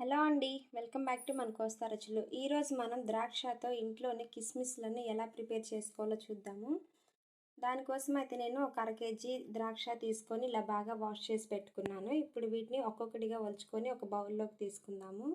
Hello అండి, welcome back to మన కోస్తా రుచులు. ఈరోజు మనం ద్రాక్షతో ఇంట్లోనే కిస్మిస్లను ఎలా ప్రిపేర్ చేసుకోవాలో చూద్దాము. దానికోసం అయితే నేను ఒక అర కేజీ ద్రాక్ష తీసుకొని ఇలా బాగా వాష్ చేసి పెట్టుకున్నాను. ఇప్పుడు వీటిని ఒక్కొక్కటిగా వలుచుకొని ఒక బౌల్లోకి తీసుకుందాము.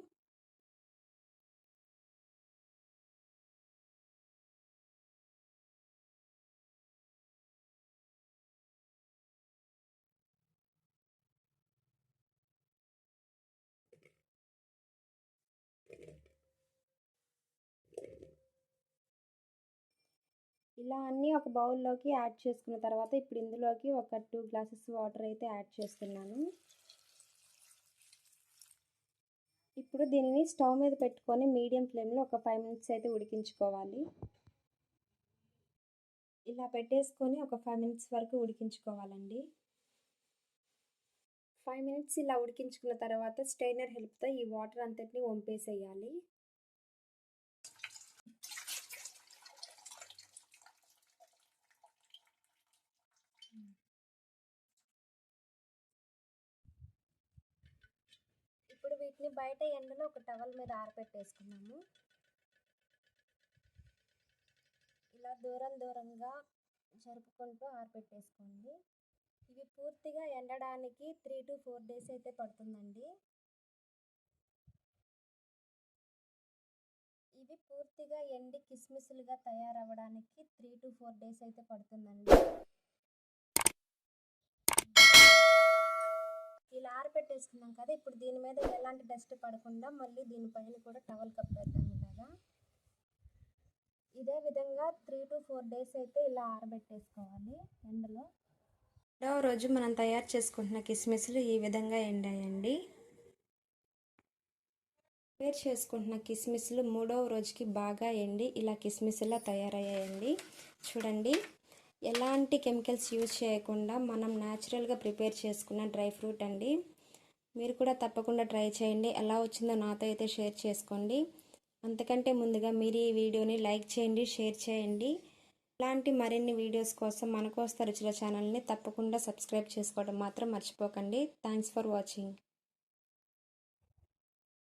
ఇలా అన్నీ ఒక బౌల్లోకి యాడ్ చేసుకున్న తర్వాత ఇప్పుడు ఇందులోకి ఒక 2 గ్లాసెస్ వాటర్ అయితే యాడ్ చేస్తున్నాను. ఇప్పుడు దీనిని స్టవ్ మీద పెట్టుకొని మీడియం ఫ్లేమ్లో ఒక 5 మినిట్స్ అయితే ఉడికించుకోవాలి. ఇలా పెట్టేసుకొని ఒక 5 మినిట్స్ వరకు ఉడికించుకోవాలండి. 5 మినిట్స్ ఇలా ఉడికించుకున్న తర్వాత స్ట్రైనర్ హెల్ప్తో ఈ వాటర్ అంతటిని వంపేసేయాలి. ఇప్పుడు వీటిని బయట ఎండలో ఒక టవల్ మీద ఆరబెట్టేసుకున్నాము. ఇలా దూరంగా జరుపుకుంటూ ఆరబెట్టేసుకోండి. ఇవి పూర్తిగా ఎండడానికి 3 to 4 డేస్ అయితే పడుతుందండి. ఇవి పూర్తిగా ఎండి కిస్మిస్లుగా తయారవ్వడానికి 3 to 4 డేస్ అయితే పడుతుందండి. ఇలా ఆరబెట్టేసుకున్నాం కదా, ఇప్పుడు దీని మీద ఎలాంటి డస్ట్ పడకుండా మళ్ళీ దీనిపైన కూడా టవల్ కప్పేద్దాం. ఇలాగా ఇదే విధంగా 3 to 4 డేస్ అయితే ఇలా ఆరబెట్టేసుకోవాలి ఎండలో. 2వ రోజు మనం తయారు చేసుకుంటున్న కిస్మిస్లు ఈ విధంగా ఎండాయండి. ప్రిపేర్ చేసుకుంటున్న కిస్మిస్లు 3వ రోజుకి బాగా ఎండి ఇలా కిస్మిస్లా తయారయ్యాయండి. చూడండి, ఎలాంటి కెమికల్స్ యూజ్ చేయకుండా మనం న్యాచురల్గా ప్రిపేర్ చేసుకున్న డ్రై ఫ్రూట్ అండి. మీరు కూడా తప్పకుండా ట్రై చేయండి. ఎలా వచ్చిందో నాతో అయితే షేర్ చేసుకోండి. అంతకంటే ముందుగా మీరు ఈ వీడియోని లైక్ చేయండి, షేర్ చేయండి. ఇలాంటి మరిన్ని వీడియోస్ కోసం మన కోస్తా రుచుల ఛానల్ని తప్పకుండా సబ్స్క్రైబ్ చేసుకోవడం మాత్రం మర్చిపోకండి. Thanks for watching.